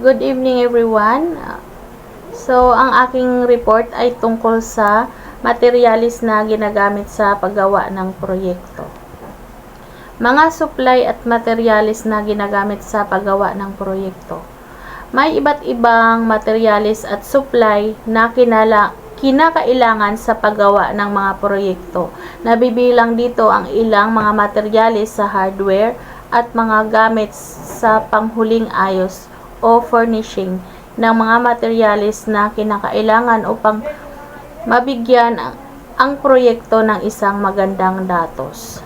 Good evening everyone. Ang aking report ay tungkol sa materialis na ginagamit sa paggawa ng proyekto. Mga supply at materialis na ginagamit sa paggawa ng proyekto. May iba't ibang materialis at supply na kinakailangan sa paggawa ng mga proyekto. Nabibilang dito ang ilang mga materialis sa hardware at mga gamit sa panghuling ayos o furnishing ng mga materyales na kinakailangan upang mabigyan ang proyekto ng isang magandang datos.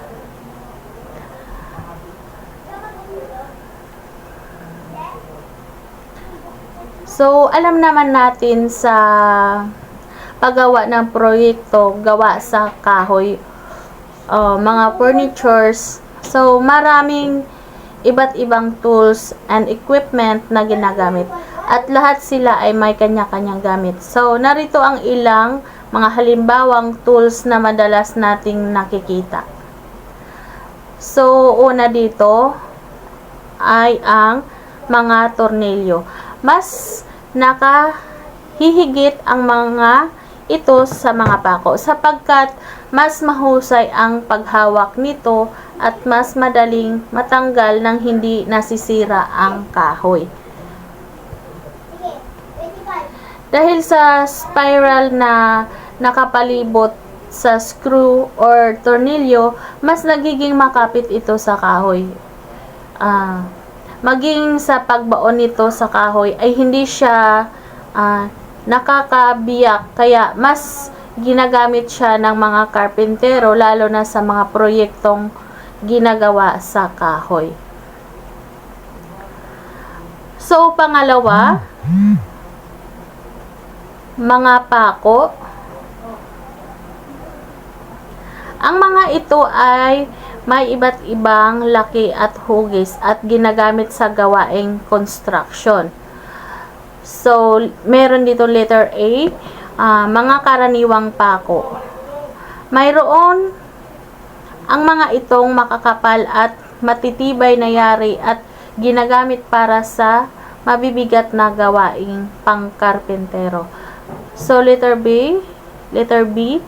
Alam naman natin sa paggawa ng proyekto, gawa sa kahoy, mga furnitures, maraming iba't ibang tools and equipment na ginagamit at lahat sila ay may kanya-kanyang gamit. Narito ang ilang mga halimbawang tools na madalas nating nakikita. Una dito ay ang mga tornilyo. Mas nakahihigit ang mga ito sa mga pako sapagkat mas mahusay ang paghawak nito at mas madaling matanggal nang hindi nasisira ang kahoy. Dahil sa spiral na nakapalibot sa screw or tornilyo, mas nagiging makapit ito sa kahoy. Maging sa pagbaon nito sa kahoy ay hindi siya nakakabiyak, kaya mas ginagamit siya ng mga karpentero lalo na sa mga proyektong ginagawa sa kahoy. Pangalawa, mga pako. Ang mga ito ay may iba't ibang laki at hugis at ginagamit sa gawaing construction. Meron dito letter A, mga karaniwang pako. Mayroon ang mga itong makakapal at matitibay na yari at ginagamit para sa mabibigat na gawaing pangkarpentero. Letter B,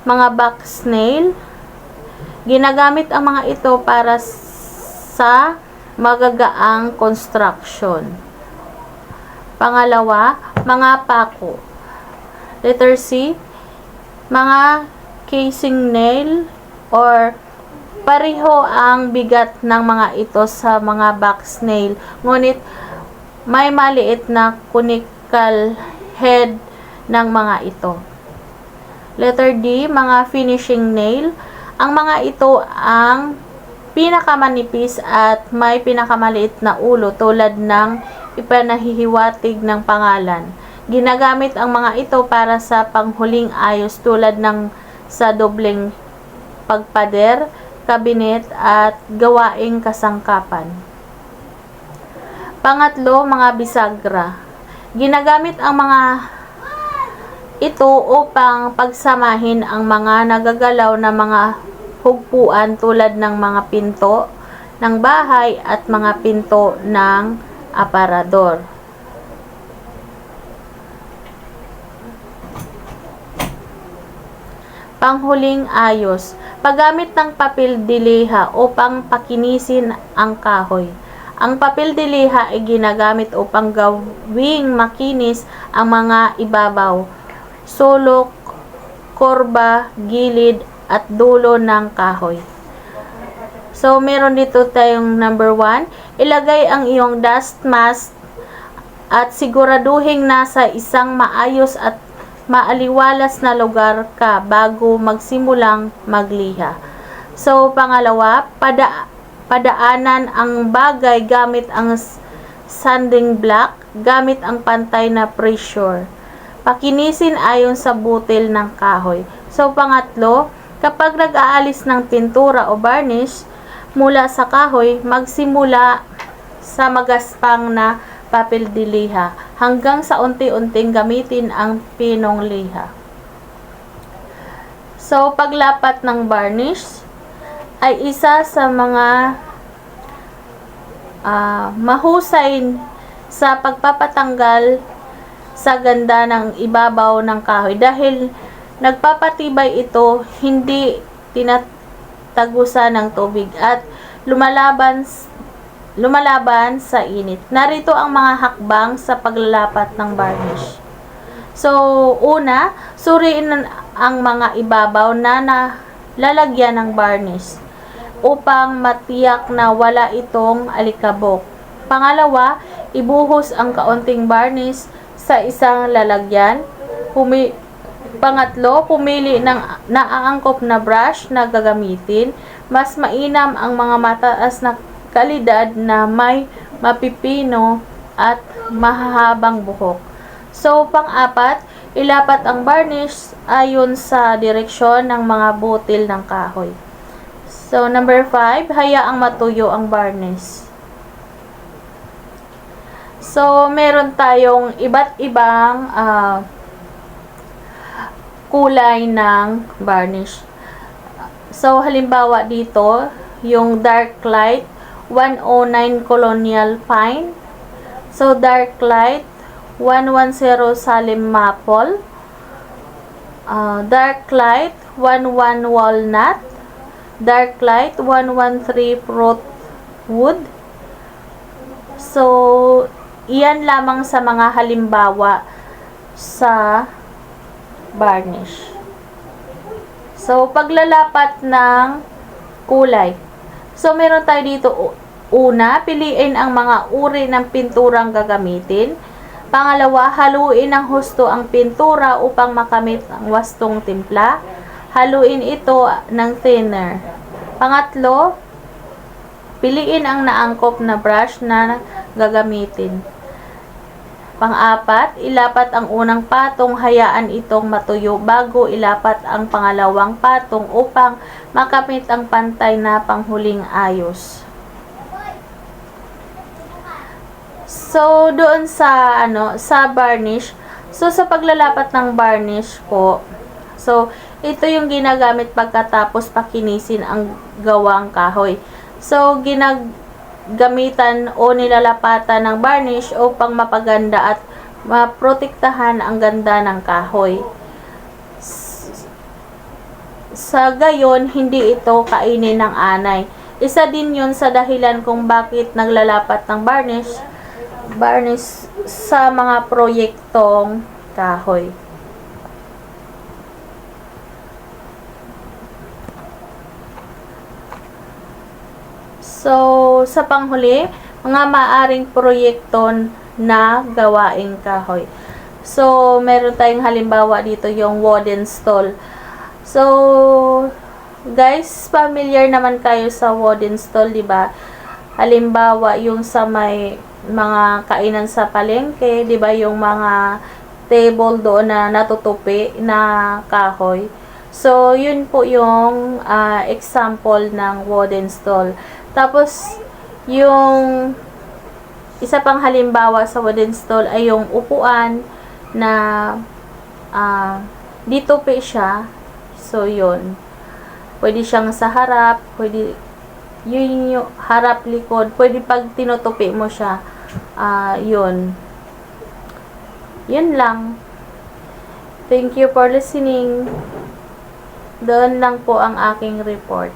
mga box nail. Ginagamit ang mga ito para sa magagaang construction. Pangalawa, mga pako. Letter C, mga casing nail or pareho ang bigat ng mga ito sa mga box nail, ngunit may maliit na conical head ng mga ito. Letter D, mga finishing nail. Ang mga ito ang pinakamanipis at may pinakamaliit na ulo tulad ng ipanahihiwatig ng pangalan. Ginagamit ang mga ito para sa panghuling ayos tulad ng sa dobleng pagpader, kabinet at gawaing kasangkapan. Pangatlo, mga bisagra. Ginagamit ang mga ito upang pagsamahin ang mga nagagalaw na mga hugpuan tulad ng mga pinto ng bahay at mga pinto ng aparador. Panghuling ayos. Paggamit ng papel de liha upang pakinisin ang kahoy. Ang papel de liha ay ginagamit upang gawing makinis ang mga ibabaw, sulok, korba, gilid, at dulo ng kahoy. Meron dito tayong number 1. Ilagay ang iyong dust mask at siguraduhin nasa isang maayos at maaliwalas na lugar ka bago magsimulang magliha. Pangalawa, padaanan ang bagay gamit ang sanding block, gamit ang pantay na pressure. Pakinisin ayon sa butil ng kahoy. Pangatlo, kapag nag-aalis ng pintura o varnish mula sa kahoy, magsimula sa magaspang na papel de liha hanggang sa unti-unting gamitin ang pinong liha. Paglapat ng varnish ay isa sa mga mahusay sa pagpapatanggal sa ganda ng ibabaw ng kahoy dahil nagpapatibay ito, hindi tinatagusan ng tubig at lumalaban sa init. Narito ang mga hakbang sa paglalapat ng varnish. So, una, suriin ang mga ibabaw na nalalagyan ng varnish upang matiyak na wala itong alikabok. Pangalawa, ibuhos ang kaunting varnish sa isang lalagyan. Pangatlo, pumili ng naaangkop na brush na gagamitin. Mas mainam ang mga mataas na kalidad na may mapipino at mahahabang buhok. So, pang-apat, ilapat ang varnish ayon sa direksyon ng mga butil ng kahoy. So, number 5, hayaang matuyo ang varnish. So, meron tayong iba't ibang kulay ng varnish. So, halimbawa dito, yung dark light, 109 Colonial Pine. So, dark light, 110 Salim Maple. Dark light, 11 Walnut. Dark light, 113 Fruit Wood. So, iyan lamang sa mga halimbawa sa varnish. So, paglalapat ng kulay. So, meron tayo dito, una, piliin ang mga uri ng pinturang gagamitin. Pangalawa, haluin ng husto ang pintura upang makamit ang wastong timpla. Haluin ito ng thinner. Pangatlo, piliin ang naangkop na brush na gagamitin. Pang-apat, ilapat ang unang patong, hayaan itong matuyo bago ilapat ang pangalawang patong upang makamit ang pantay na panghuling ayos. So, doon sa sa varnish. So, sa paglalapat ng varnish po, so ito yung ginagamit pagkatapos pakinisin ang gawang kahoy. So, gamitan o nilalapatan ng varnish upang mapaganda at maprotektahan ang ganda ng kahoy. Sa gayon, hindi ito kainin ng anay. Isa din yun sa dahilan kung bakit naglalapat ng varnish sa mga proyektong kahoy. So, sa panghuli, mga maaring proyekto na gawaing kahoy. So, meron tayong halimbawa dito yung wooden stall. So, guys, familiar naman kayo sa wooden stall, di ba? Halimbawa, yung sa may mga kainan sa palengke, di ba? Yung mga table doon na natutupi na kahoy. So, yun po yung example ng wooden stall. Tapos, yung isa pang halimbawa sa wooden stall ay yung upuan na dito pa siya. So, yun. Pwede siyang sa harap, pwede yun yung harap likod, pwede pag tinutupi mo siya. Yun. Yun lang. Thank you for listening. Doon lang po ang aking report.